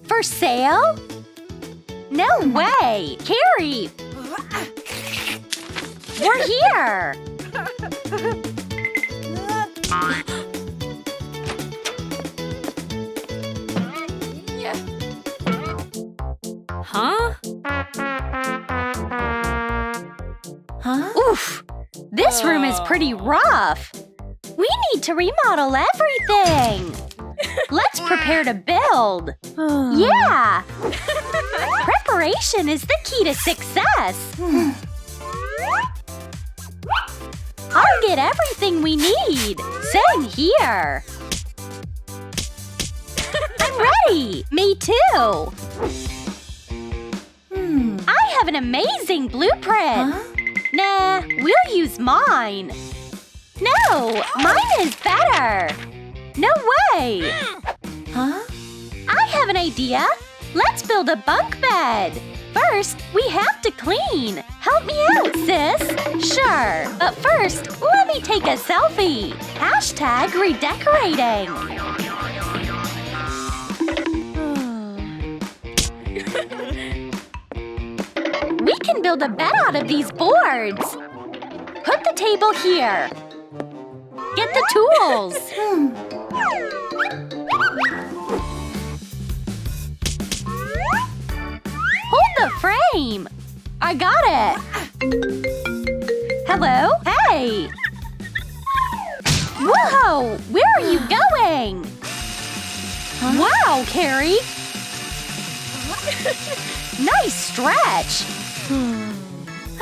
For sale? No way! Carrie! We're here! Huh? Oof! This room is pretty rough. We need to remodel everything. Let's prepare to build. Yeah! Preparation is the key to success. I'll get everything we need. Same here. I'm ready. Me too. I have an amazing blueprint. Nah, we'll use mine. No, mine is better. No way. I have an idea. Let's build a bunk bed. First, we have to clean. Help me out, sis. Sure, but first, let me take a selfie. Hashtag redecorating. We can build a bed out of these boards. Put the table here. Get the tools. Hold the frame. I got it. Hello? Hey. Whoa! Where are you going? Wow, Carrie. Nice stretch.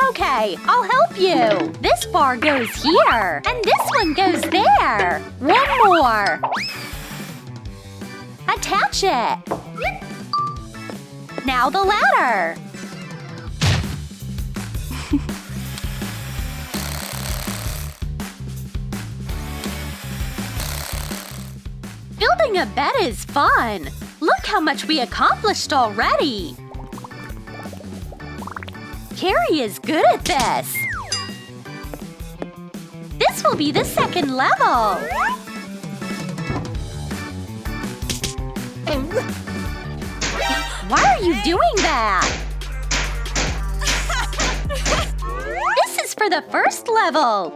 Okay, I'll help you. This bar goes here, and this one goes there. One more. Attach it. Now the ladder. Building a bed is fun. Look how much we accomplished already. Carrie is good at this. This will be the second level. Why are you doing that? This is for the first level.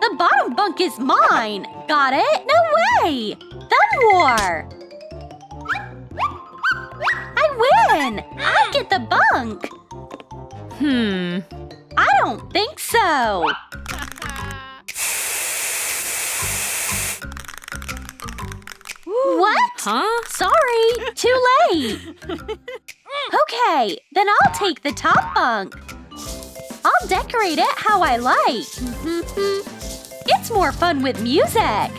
The bottom bunk is mine. Got it? No way! Then more. I win! I get the bunk. I don't think so. What? Huh? Sorry, too late. Okay, then I'll take the top bunk. I'll decorate it how I like. It's more fun with music.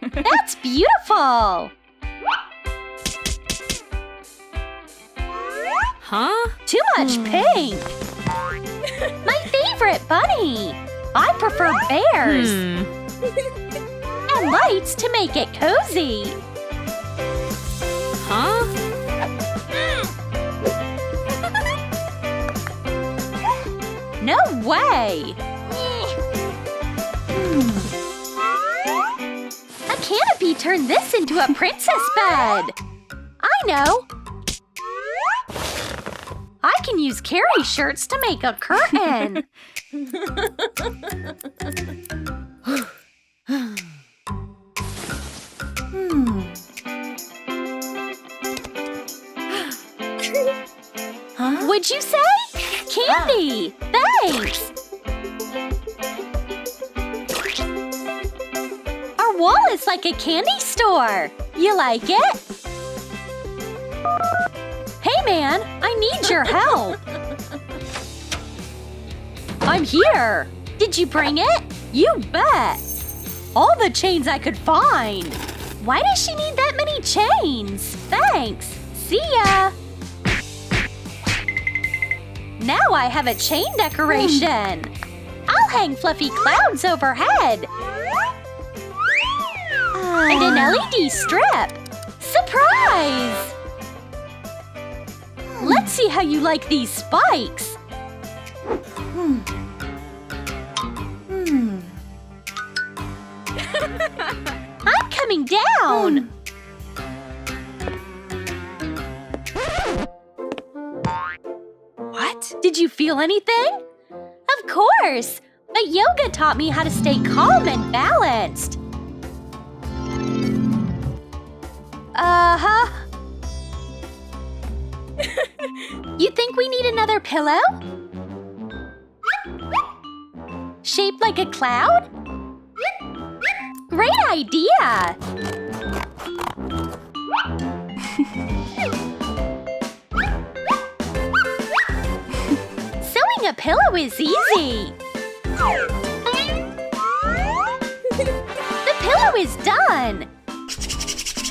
That's beautiful. Huh? Too much pink. My favorite bunny. I prefer bears. And lights to make it cozy. Huh? No way! A canopy turned this into a princess bed. I know. I can use Carrie shirts to make a curtain. Would you say? Candy! Thanks! Our wall is like a candy store. You like it? Hey man, I need your help. I'm here. Did you bring it? You bet. All the chains I could find. Why does she need that many chains? Thanks. See ya. Now I have a chain decoration. I'll hang fluffy clouds overhead. And an LED strip. Surprise! Let's see how you like these spikes. coming down! What? Did you feel anything? Of course! But yoga taught me how to stay calm and balanced. Uh-huh. You think we need another pillow? Shaped like a cloud? Great idea! Sewing a pillow is easy. The pillow is done.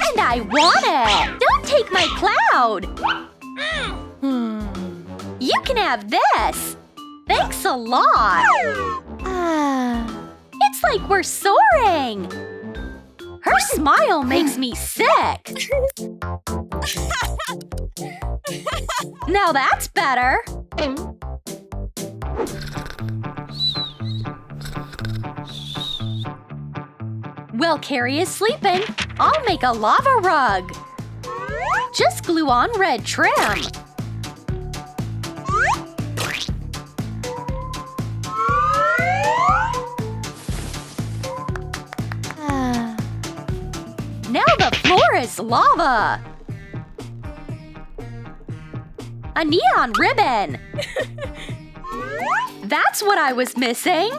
And I want it! Don't take my cloud! You can have this! Thanks a lot! It's like we're soaring! Her smile makes me sick! Now that's better! While Carrie is sleeping, I'll make a lava rug. Just glue on red trim. Now the floor is lava. A neon ribbon. That's what I was missing.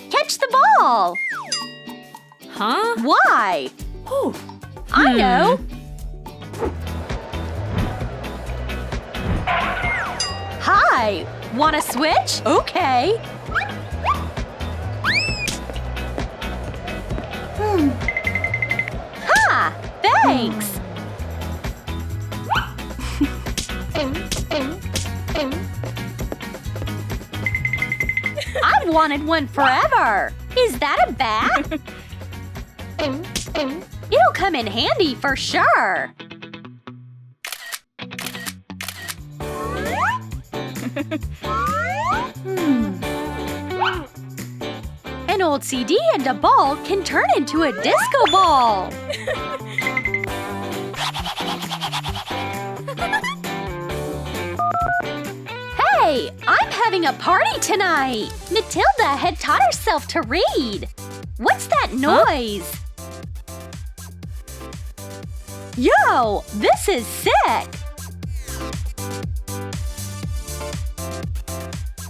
Catch the ball! Huh? Why? Oh. I know! Hi! Wanna switch? Okay! Ha! Thanks! I've wanted one forever! Is that a bat? It'll come in handy for sure! An old CD and a ball can turn into a disco ball! Hey! I'm having a party tonight! Matilda had taught herself to read! What's that noise? Yo! This is sick!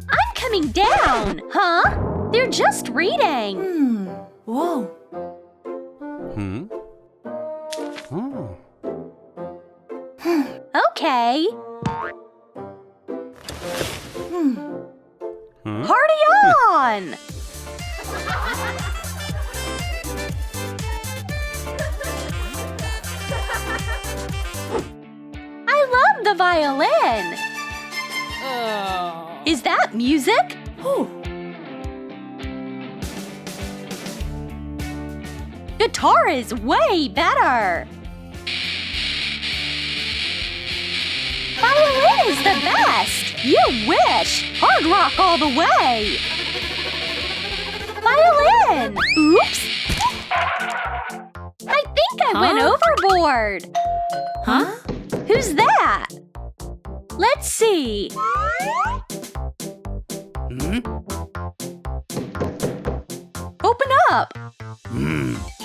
I'm coming down! Huh? They're just reading! Whoa. Okay. Party on! I love the violin! Is that music? Guitar is way better! Violin is the best! You wish! Hard rock all the way! Violin! Oops! I think I went overboard! Huh? Who's that? Let's see. Open up!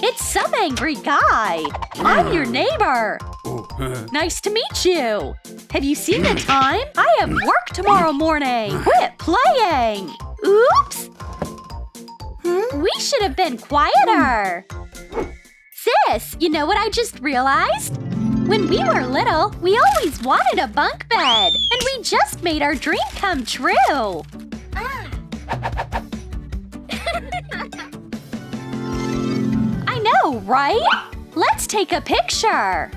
It's some angry guy! I'm your neighbor! Nice to meet you! Have you seen the time? I have work tomorrow morning! Quit playing! Oops! We should have been quieter! Sis, you know what I just realized? When we were little, we always wanted a bunk bed! And we just made our dream come true! I know, right? Let's take a picture!